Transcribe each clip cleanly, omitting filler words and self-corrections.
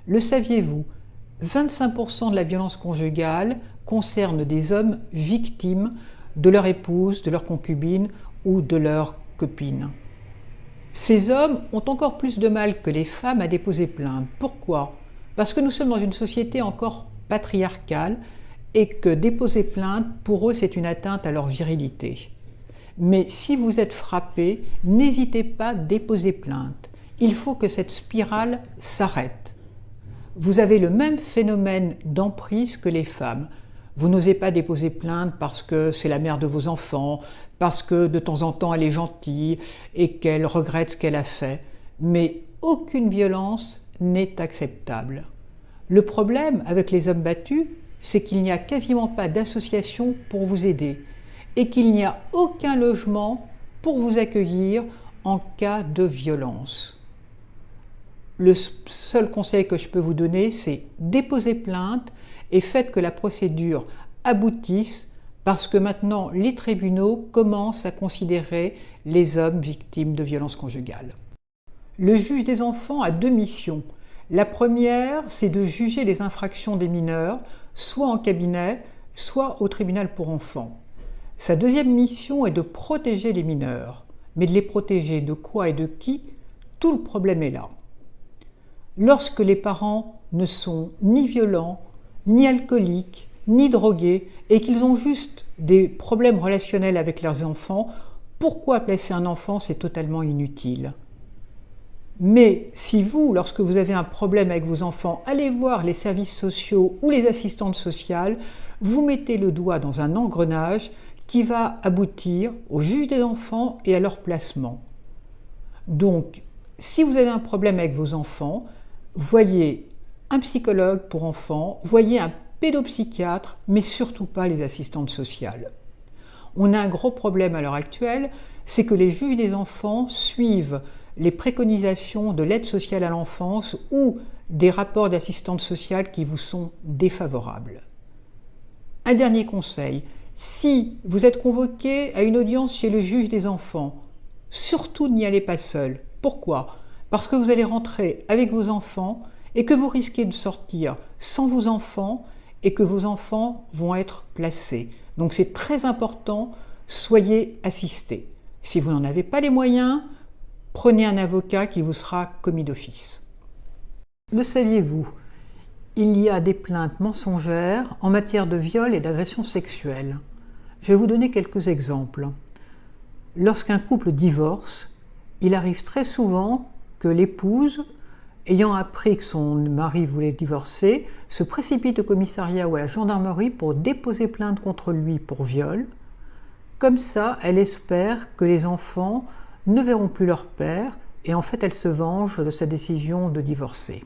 Le saviez-vous? 25% de la violence conjugale concerne des hommes victimes de leur épouse, de leur concubine ou de leur copine. Ces hommes ont encore plus de mal que les femmes à déposer plainte. Pourquoi? Parce que nous sommes dans une société encore patriarcale et que déposer plainte, pour eux, c'est une atteinte à leur virilité. Mais si vous êtes frappé, n'hésitez pas à déposer plainte. Il faut que cette spirale s'arrête. Vous avez le même phénomène d'emprise que les femmes. Vous n'osez pas déposer plainte parce que c'est la mère de vos enfants, parce que de temps en temps elle est gentille et qu'elle regrette ce qu'elle a fait. Mais aucune violence n'est acceptable. Le problème avec les hommes battus, c'est qu'il n'y a quasiment pas d'association pour vous aider et qu'il n'y a aucun logement pour vous accueillir en cas de violence. Le seul conseil que je peux vous donner, c'est déposer plainte et faites que la procédure aboutisse parce que maintenant les tribunaux commencent à considérer les hommes victimes de violences conjugales. Le juge des enfants a deux missions. La première, c'est de juger les infractions des mineurs, soit en cabinet, soit au tribunal pour enfants. Sa deuxième mission est de protéger les mineurs. Mais de les protéger de quoi et de qui? Tout le problème est là. Lorsque les parents ne sont ni violents, ni alcooliques, ni drogués, et qu'ils ont juste des problèmes relationnels avec leurs enfants, pourquoi placer un enfant? C'est totalement inutile. Mais si vous, lorsque vous avez un problème avec vos enfants, allez voir les services sociaux ou les assistantes sociales, vous mettez le doigt dans un engrenage qui va aboutir au juge des enfants et à leur placement. Donc, si vous avez un problème avec vos enfants, voyez un psychologue pour enfants, voyez un pédopsychiatre, mais surtout pas les assistantes sociales. On a un gros problème à l'heure actuelle, c'est que les juges des enfants suivent les préconisations de l'aide sociale à l'enfance ou des rapports d'assistantes sociales qui vous sont défavorables. Un dernier conseil, si vous êtes convoqué à une audience chez le juge des enfants, surtout n'y allez pas seul. Pourquoi? Parce que vous allez rentrer avec vos enfants et que vous risquez de sortir sans vos enfants et que vos enfants vont être placés. Donc c'est très important, soyez assistés. Si vous n'en avez pas les moyens, prenez un avocat qui vous sera commis d'office. Le saviez-vous? Il y a des plaintes mensongères en matière de viol et d'agression sexuelle. Je vais vous donner quelques exemples. Lorsqu'un couple divorce, il arrive très souvent que l'épouse, ayant appris que son mari voulait divorcer, se précipite au commissariat ou à la gendarmerie pour déposer plainte contre lui pour viol. Comme ça, elle espère que les enfants ne verront plus leur père et en fait elle se venge de sa décision de divorcer.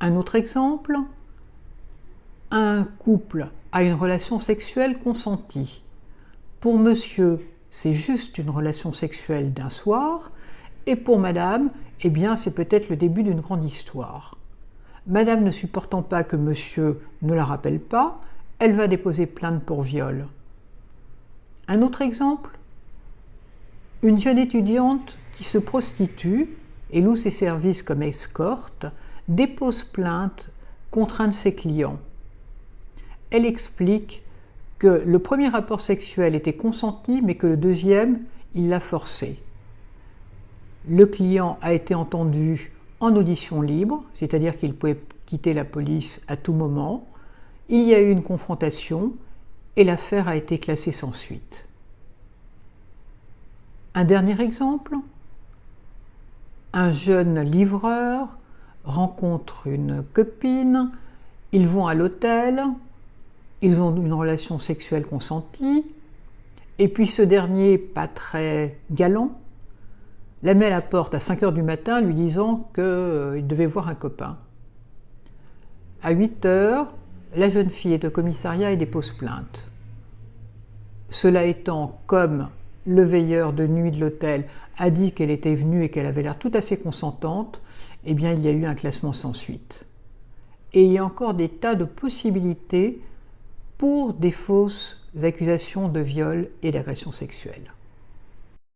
Un autre exemple, un couple a une relation sexuelle consentie. Pour monsieur, c'est juste une relation sexuelle d'un soir, et pour madame, eh bien, c'est peut-être le début d'une grande histoire. Madame ne supportant pas que monsieur ne la rappelle pas, elle va déposer plainte pour viol. Un autre exemple, une jeune étudiante qui se prostitue et loue ses services comme escorte dépose plainte contre un de ses clients. Elle explique que le premier rapport sexuel était consenti, mais que le deuxième, il l'a forcé. Le client a été entendu en audition libre, c'est-à-dire qu'il pouvait quitter la police à tout moment. Il y a eu une confrontation et l'affaire a été classée sans suite. Un dernier exemple, un jeune livreur rencontre une copine, ils vont à l'hôtel, ils ont une relation sexuelle consentie, et puis ce dernier, pas très galant, la met à la porte à 5 h du matin lui disant qu'il devait voir un copain. À 8 h, la jeune fille est au commissariat et dépose plainte. Cela étant, comme le veilleur de nuit de l'hôtel a dit qu'elle était venue et qu'elle avait l'air tout à fait consentante, eh bien il y a eu un classement sans suite. Et il y a encore des tas de possibilités pour des fausses accusations de viol et d'agression sexuelle.